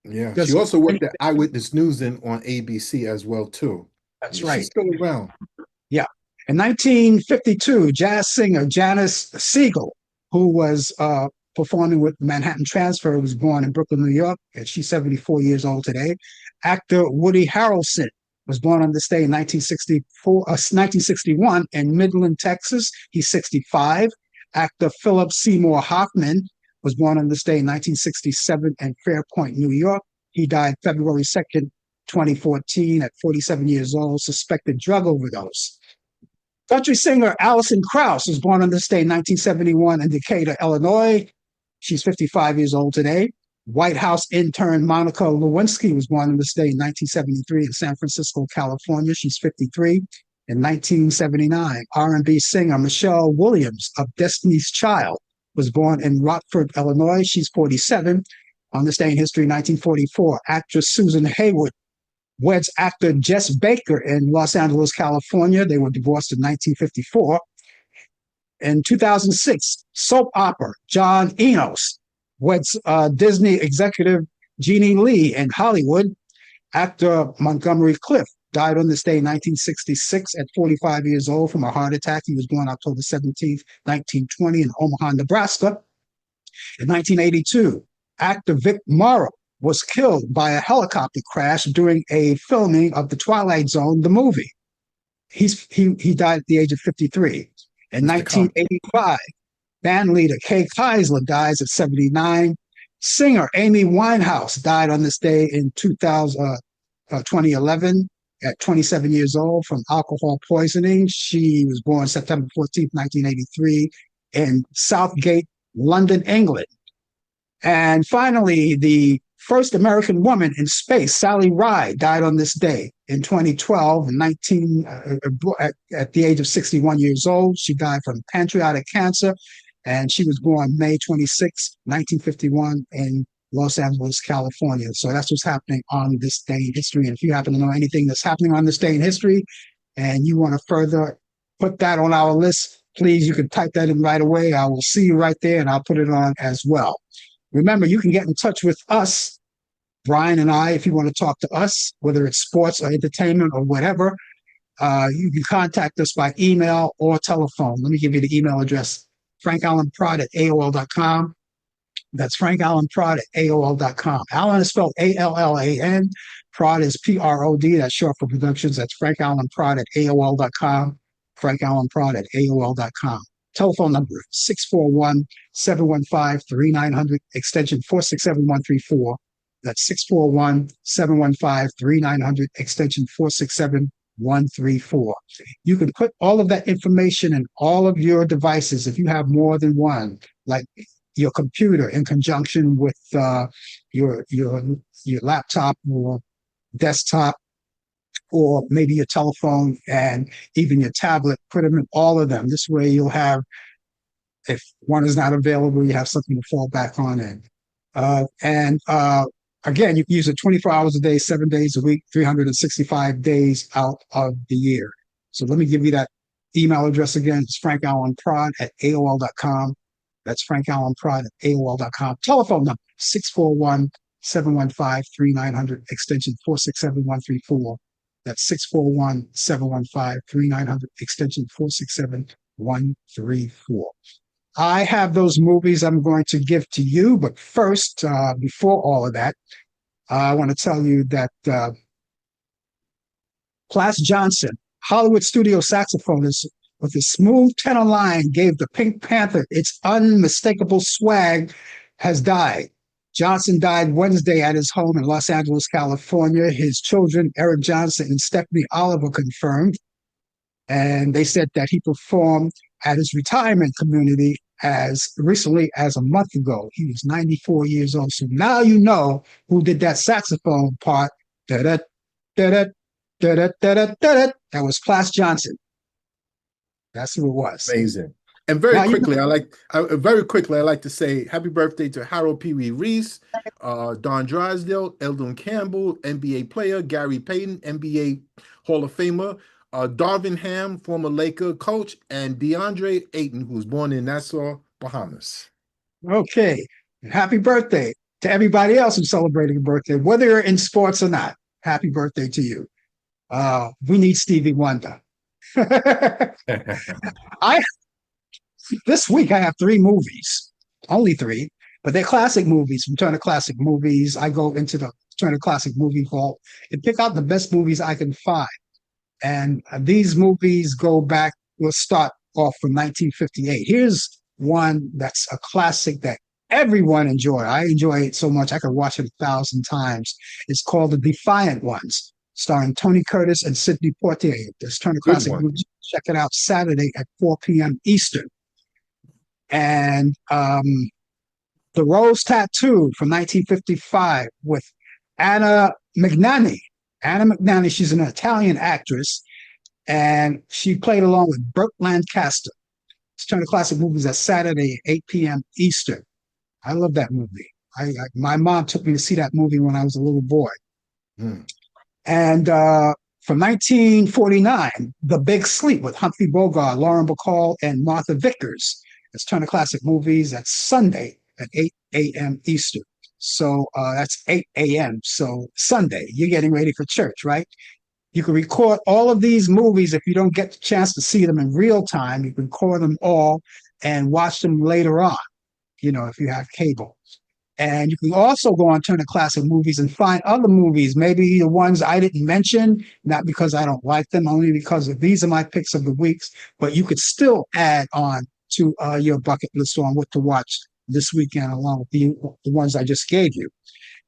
Yeah, she also worked at Eyewitness News on ABC as well too. That's right. She's still around. Yeah. In 1952, jazz singer Janis Siegel, who was performing with Manhattan Transfer, was born in Brooklyn, New York, and she's 74 years old today. Actor Woody Harrelson was born on this day in 1961 in Midland, Texas. He's 65. Actor Philip Seymour Hoffman was born on this day in 1967 in Fairpoint, New York. He died February 2nd, 2014 at 47 years old, suspected drug overdose. Country singer Alison Krauss was born on this day in 1971 in Decatur, Illinois. She's 55 years old today. White House intern Monica Lewinsky was born on this day in 1973 in San Francisco, California. She's 53. In 1979, R&B singer Michelle Williams of Destiny's Child was born in Rockford, Illinois. She's 47. On this day in history, 1944, actress Susan Hayward weds actor Jess Baker in Los Angeles, California. They were divorced in 1954. In 2006, soap opera John Enos weds Disney executive Jeannie Lee in Hollywood. Actor Montgomery Clift died on this day in 1966 at 45 years old from a heart attack. He was born October 17th, 1920 in Omaha, Nebraska. In 1982, actor Vic Morrow was killed by a helicopter crash during a filming of The Twilight Zone, the movie. He died at the age of 53. In 1985, band leader Kay Keisler dies at 79. Singer Amy Winehouse died on this day in 2011 at 27 years old from alcohol poisoning. She was born September 14th, 1983 in Southgate, London, England. And finally, the first American woman in space, Sally Ride, died on this day in 2012, at the age of 61 years old. She died from pancreatic cancer, and she was born May 26, 1951 in Los Angeles, California. So that's what's happening on this day in history. And if you happen to know anything that's happening on this day in history and you want to further put that on our list, please, you can type that in right away. I will see you right there, and I'll put it on as well. Remember, you can get in touch with us, Brian and I, if you want to talk to us, whether it's sports or entertainment or whatever. You can contact us by email or telephone. Let me give you the email address, frankallenprod@aol.com. That's Frank Allen Prod at AOL.com. Allen is spelled Allan. Prod is Prod. That's short for Productions. That's Frank Allen Prod at AOL.com. Frank Allen Prod at AOL.com. Telephone number 641-715-3900, extension 467134. That's 641-715-3900, extension 467134. You can put all of that information in all of your devices if you have more than one, like your computer in conjunction with your laptop or desktop, or maybe your telephone and even your tablet. Put them in all of them. This way you'll have, if one is not available, you have something to fall back on in. And again, you can use it 24 hours a day, 7 days a week, 365 days out of the year. So let me give you that email address again. It's frankallenprod at AOL.com. That's frankallenprod at AOL.com. Telephone number 641-715-3900, extension 467134. That's 641-715-3900, extension 467134. I have those movies I'm going to give to you, but first, before all of that, I want to tell you that Plas Johnson, Hollywood studio saxophonist with a smooth tenor line, gave the Pink Panther its unmistakable swag, has died. Johnson died Wednesday at his home in Los Angeles, California. His children, Eric Johnson and Stephanie Oliver, confirmed. And they said that he performed at his retirement community as recently as a month ago. He was 94 years old. So now you know who did that saxophone part. Da-da, da-da, da-da, da-da, da-da. That was Plas Johnson. That's who it was. Amazing. And very quickly, I like to say happy birthday to Harold Pee Wee Reese, Don Drysdale, Eldon Campbell, NBA player, Gary Payton, NBA Hall of Famer, Darvin Ham, former Laker coach, and DeAndre Ayton, who was born in Nassau, Bahamas. Okay. Happy birthday to everybody else who's celebrating a birthday, whether you're in sports or not. Happy birthday to you. We need Stevie Wonder. This week I have 3 movies, only 3, but they're classic movies from Turner Classic Movies. I go into the Turner Classic Movie Vault and pick out the best movies I can find. And these movies go back, we'll start off from 1958. Here's one that's a classic that everyone enjoyed. I enjoy it so much I could watch it 1,000 times. It's called The Defiant Ones, starring Tony Curtis and Sidney Poitier. This Turner Classic Movies. Check it out Saturday at 4 p.m. Eastern. And The Rose Tattoo from 1955 with Anna Magnani. Anna Magnani, she's an Italian actress, and she played along with Burt Lancaster. It's Turner Classic Movies at Saturday at 8 p.m. Eastern. I love that movie. My mom took me to see that movie when I was a little boy. And from 1949, The Big Sleep with Humphrey Bogart, Lauren Bacall, and Martha Vickers. It's Turner Classic Movies. That's Sunday at 8 a.m. Eastern. So that's 8 a.m. So Sunday, you're getting ready for church, right? You can record all of these movies if you don't get the chance to see them in real time. You can record them all and watch them later on, if you have cable. And you can also go on Turner Classic Movies and find other movies, maybe the ones I didn't mention, not because I don't like them, only because these are my picks of the weeks, but you could still add on to your bucket list on what to watch this weekend along with the ones I just gave you.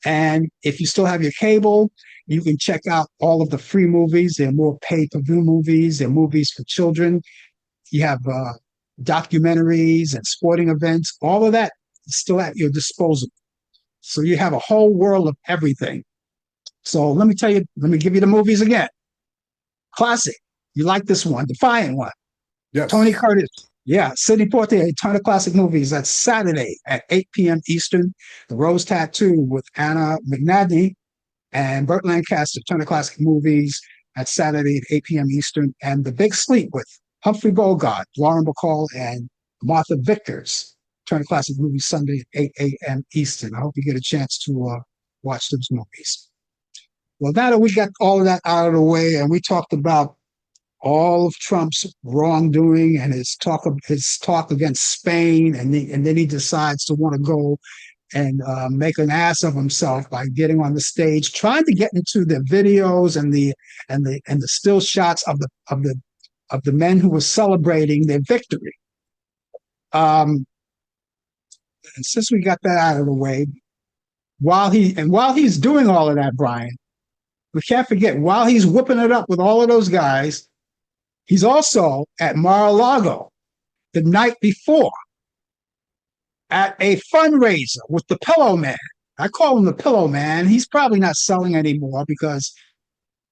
And if you still have your cable, you can check out all of the free movies. There are more pay-per-view movies. There are movies for children. You have documentaries and sporting events. All of that is still at your disposal. So you have a whole world of everything. So let me give you the movies again. Classic. You like this one, Defiant One. Yes. Tony Curtis. Yeah, Sidney Poitier, Turner Classic Movies. That's Saturday at 8 p.m. Eastern. The Rose Tattoo with Anna Magnani and Burt Lancaster, Turner Classic Movies at Saturday at 8 p.m. Eastern. And The Big Sleep with Humphrey Bogart, Lauren Bacall, and Martha Vickers, Turner Classic Movies, Sunday at 8 a.m. Eastern. I hope you get a chance to watch those movies. Well, now that we got all of that out of the way and we talked about all of Trump's wrongdoing and his talk against Spain, and then he decides to want to go and make an ass of himself by getting on the stage, trying to get into the videos and the still shots of the men who were celebrating their victory. And since we got that out of the way, while he's doing all of that, Brian, we can't forget while he's whipping it up with all of those guys, he's also at Mar-a-Lago the night before at a fundraiser with the Pillow Man. I call him the Pillow Man. He's probably not selling anymore because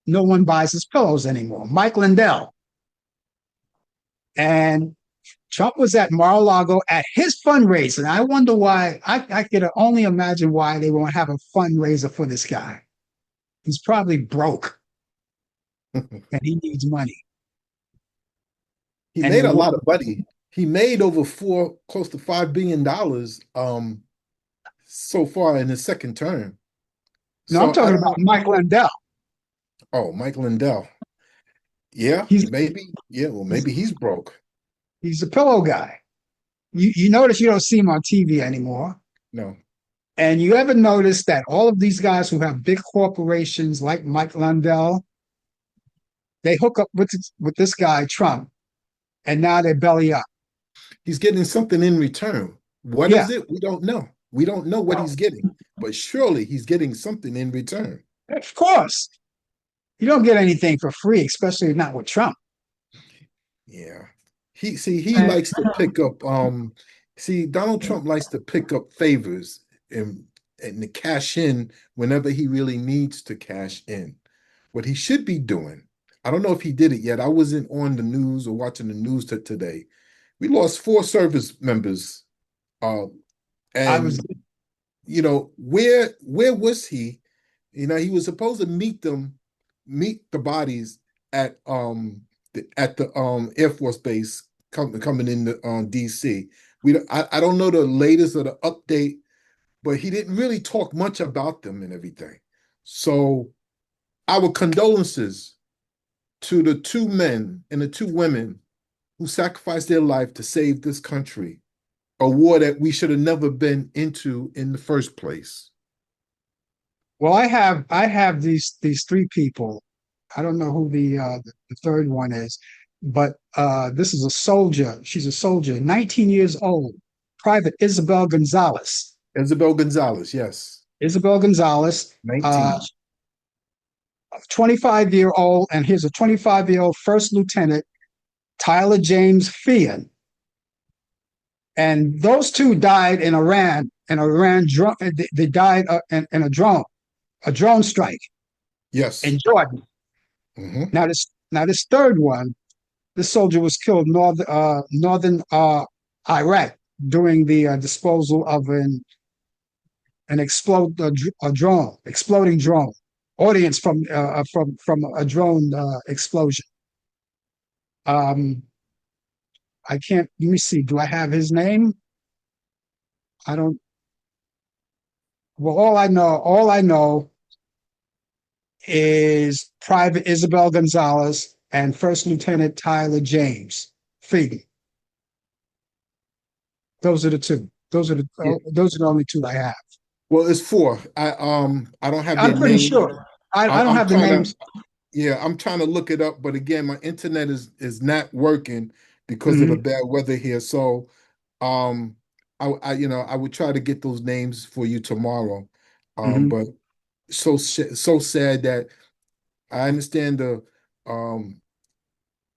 no one buys his pillows anymore. Mike Lindell. And Trump was at Mar-a-Lago at his fundraiser. And I wonder why. I could only imagine why they won't have a fundraiser for this guy. He's probably broke and he needs money. He And made a lot of money. He made over close to $5 billion so far in his second term. No, I'm talking about Mike Lindell. Oh, Mike Lindell. Yeah, maybe. Yeah, well, maybe he's broke. He's a pillow guy. You notice you don't see him on TV anymore. No. And you ever notice that all of these guys who have big corporations like Mike Lindell, they hook up with this guy, Trump, and now they're belly up. He's getting something in return. What is it? We don't know. We don't know what he's getting, but surely he's getting something in return. Of course. You don't get anything for free, especially not with Trump. Yeah. He likes to pick up Donald Trump likes to pick up favors and to cash in whenever he really needs to cash in. What he should be doing, I don't know if he did it yet. I wasn't on the news or watching the news today. We lost 4 service members. And where was he? He was supposed to meet the bodies at the Air Force Base coming into DC. I don't know the latest or the update, but he didn't really talk much about them and everything. So our condolences to the 2 men and the 2 women who sacrificed their life to save this country, a war that we should have never been into in the first place. Well, I have these 3 people. I don't know who the third one is, but this is a soldier. She's a soldier, 19 years old, Private Isabel Gonzalez. Isabel Gonzalez, yes. Isabel Gonzalez, 19. 25-year-old, and here's a 25-year-old First Lieutenant Tyler James Feehan. And those 2 died in Iran. They died in a drone strike. Yes. In Jordan. Mm-hmm. Now this third one, this soldier was killed northern Iraq during the disposal of an exploding drone. Audience from a drone explosion. I can't. Let me see. Do I have his name? I don't. Well, all I know is Private Isabel Gonzalez and First Lieutenant Tyler James Feehan. Those are the 2. Those are the only 2 I have. Well, it's 4. I don't have. I'm pretty sure. I don't have the names. Yeah, I'm trying to look it up, but again, my internet is not working because of the bad weather here. So, I would try to get those names for you tomorrow. But so sad that I understand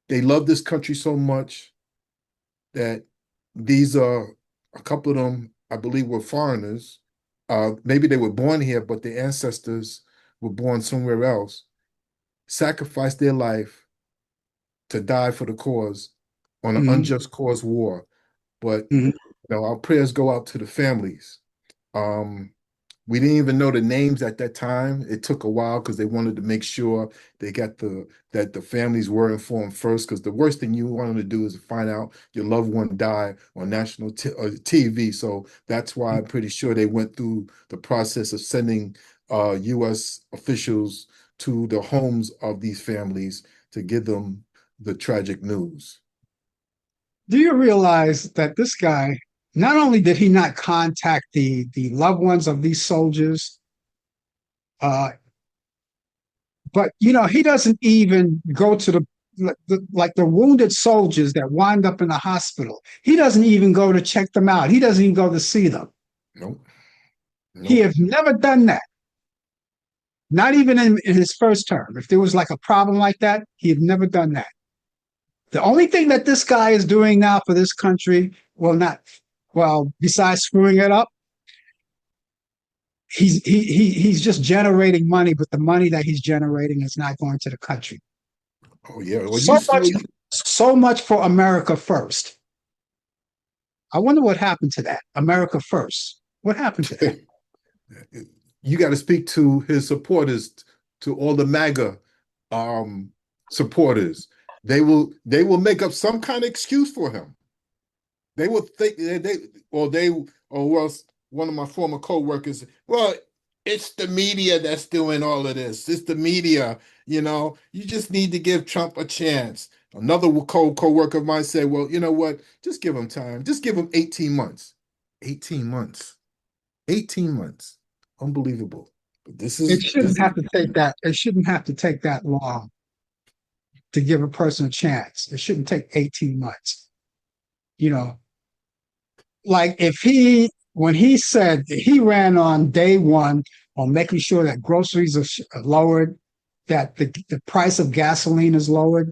they love this country so much that these are a couple of them, I believe, were foreigners. Maybe they were born here, but their ancestors were born somewhere else, sacrificed their life to die for the cause on an unjust cause war. But our prayers go out to the families. We didn't even know the names at that time. It took a while because they wanted to make sure they got that the families were informed first. Because the worst thing you want to do is find out your loved one died on national TV. So that's why I'm pretty sure they went through the process of sending U.S. officials to the homes of these families to give them the tragic news. Do you realize that this guy not only did he not contact the loved ones of these soldiers, uh, but he doesn't even go to like the wounded soldiers that wind up in the hospital. He doesn't even go to check them out. He doesn't even go to see them. Nope. He Nope. has never done that. Not even in his first term. If there was like a problem like that, he had never done that. The only thing that this guy is doing now for this country, besides screwing it up, he's just generating money, but the money that he's generating is not going to the country. Oh yeah. Well, So much, so much for America first. I wonder what happened to that. America first. What happened to that? You got to speak to his supporters, to all the MAGA supporters. They will make up some kind of excuse for him. They will think one of my former co-workers, well, it's the media that's doing all of this. It's the media, you just need to give Trump a chance. Another co-worker of mine said, well, you know what? Just give him time. Just give him 18 months. 18 months. 18 months. Unbelievable. But It shouldn't have to take that. It shouldn't have to take that long to give a person a chance. It shouldn't take 18 months. Like when he said he ran on day one on making sure that groceries are lowered, that the price of gasoline is lowered,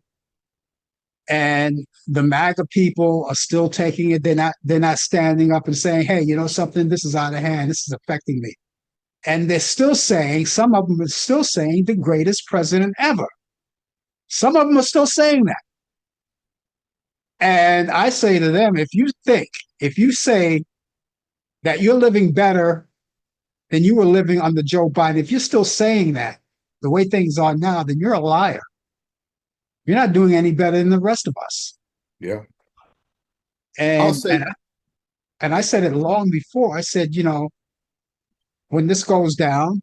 and the MAGA people are still taking it. They're not standing up and saying, hey, something, this is out of hand. This is affecting me. And they're still saying, some of them are still saying the greatest president ever. Some of them are still saying that. And I say to them, if you say that you're living better than you were living under Joe Biden, if you're still saying that the way things are now, then you're a liar. You're not doing any better than the rest of us. Yeah. I'll And say, and I said it long before. I said, when this goes down,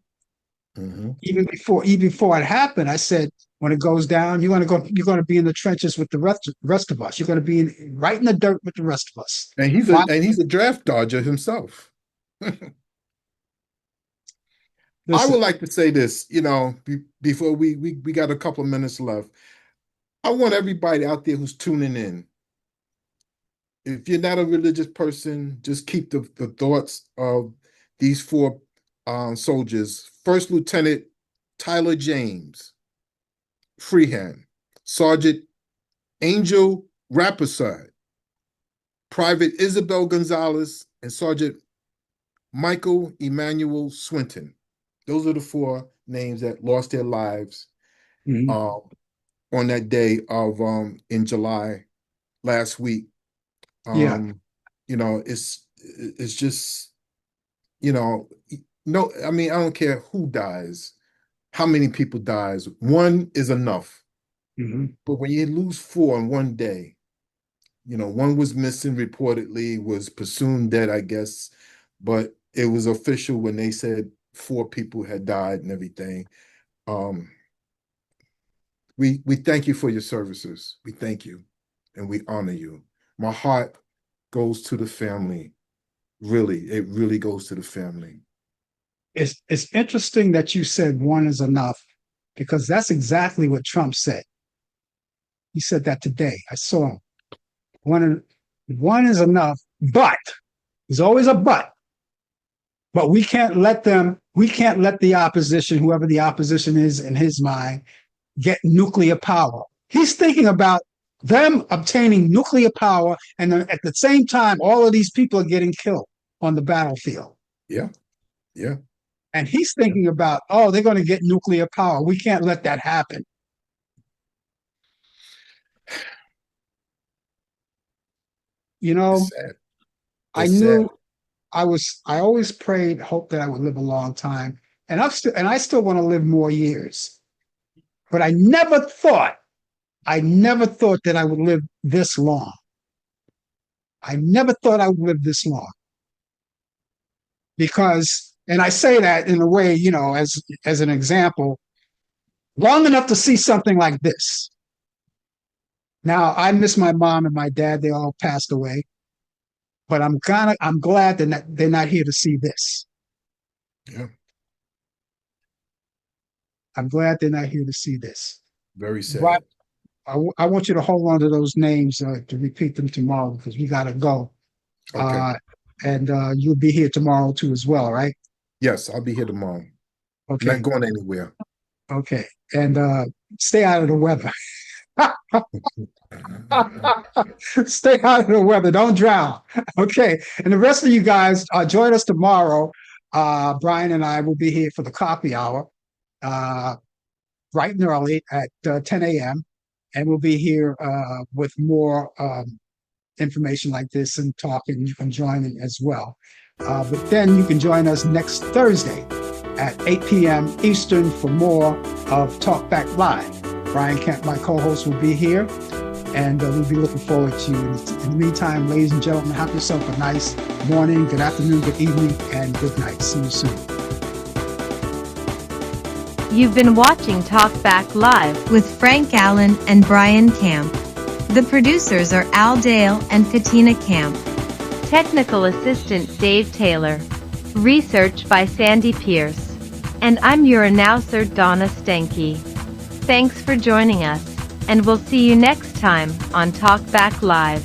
even before it happened, I said, when it goes down, you're going to be in the trenches with the rest of us. You're going to be right in the dirt with the rest of us. and he's a draft dodger himself. I would like to say this, before we got a couple of minutes left. I want everybody out there who's tuning in. If you're not a religious person, just keep the thoughts of these four soldiers: First Lieutenant Tyler James Freehand, Sergeant Angel Raposide, Private Isabel Gonzalez, and Sergeant Michael Emmanuel Swinton. Those are the four names that lost their lives on that day of in July last week. Yeah. It's just, no, I mean, I don't care who dies, how many people dies. One is enough. But when you lose four in one day, one was missing reportedly, was presumed dead, I guess, but it was official when they said four people had died and everything. We thank you for your services. We thank you and we honor you. My heart goes to the family. Really, it really goes to the family. It's interesting that you said one is enough, because that's exactly what Trump said. He said that today. I saw him. One is enough, but there's always a but. But we can't let the opposition, whoever the opposition is in his mind, get nuclear power. He's thinking about them obtaining nuclear power, and at the same time, all of these people are getting killed on the battlefield. Yeah. Yeah. And he's thinking about, they're going to get nuclear power. We can't let that happen. It's sad. I knew I always prayed, hoped that I would live a long time. And I still want to live more years. But I never thought that I would live this long. I never thought I would live this long. Because, and I say that in a way, as an example, long enough to see something like this. Now, I miss my mom and my dad. They all passed away. but I'm glad they're not here to see this. Yeah, I'm glad they're not here to see this. very Right. sad. I want you to hold on to those names to repeat them tomorrow because we got to go. Okay. And you'll be here tomorrow too as well, right? Yes, I'll be here tomorrow. Okay. Not going anywhere. Okay. And stay out of the weather. Stay out of the weather. Don't drown. Okay. And the rest of you guys, join us tomorrow. Brian and I will be here for the coffee hour, bright and early at 10 a.m. And we'll be here with more information like this and talk, and you can join in as well. But then you can join us next Thursday at 8 p.m. Eastern for more of Talk Back Live. Brian Kemp, my co-host, will be here, and we'll be looking forward to you. In the meantime, ladies and gentlemen, have yourself a nice morning, good afternoon, good evening, and good night. See you soon. You've been watching Talk Back Live with Frank Allan and Brian Camp. The producers are Al Dale and Katina Camp. Technical assistant Dave Taylor. Research by Sandy Pierce. And I'm your announcer Donna Stenke. Thanks for joining us, and we'll see you next time on Talk Back Live.